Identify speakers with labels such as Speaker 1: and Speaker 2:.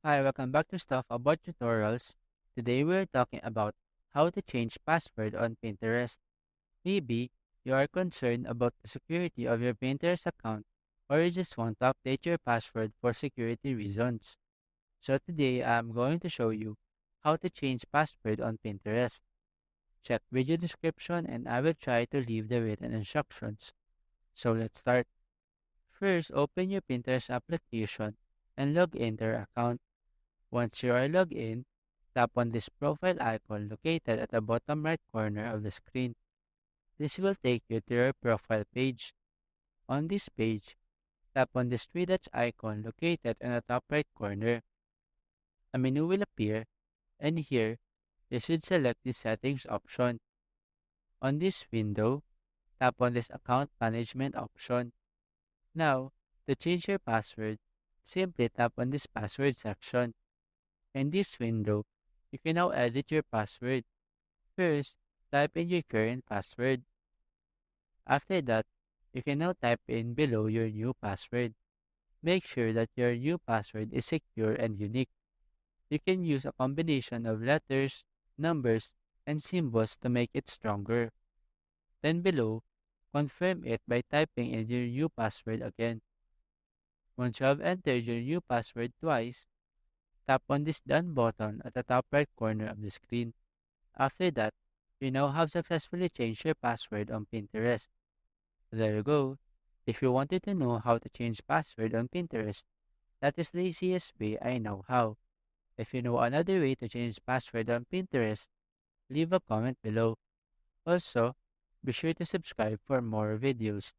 Speaker 1: Hi, welcome back to Stuff About Tutorials. Today we're talking about how to change password on Pinterest. Maybe you are concerned about the security of your Pinterest account or you just want to update your password for security reasons. So today I'm going to show you how to change password on Pinterest. Check video description and I will try to leave the written instructions. So let's start. First, open your Pinterest application and log into your account. Once you are logged in, tap on this profile icon located at the bottom right corner of the screen. This will take you to your profile page. On this page, tap on this three dots icon located in the top right corner. A menu will appear, and here, you should select the settings option. On this window, tap on this account management option. Now, to change your password, simply tap on this password section. In this window, you can now edit your password. First, type in your current password. After that, you can now type in below your new password. Make sure that your new password is secure and unique. You can use a combination of letters, numbers, and symbols to make it stronger. Then below, confirm it by typing in your new password again. Once you have entered your new password twice, tap on this done button at the top right corner of the screen. After that, you now have successfully changed your password on Pinterest. There you go. If you wanted to know how to change password on Pinterest, that is the easiest way I know how. If you know another way to change password on Pinterest, leave a comment below. Also, be sure to subscribe for more videos.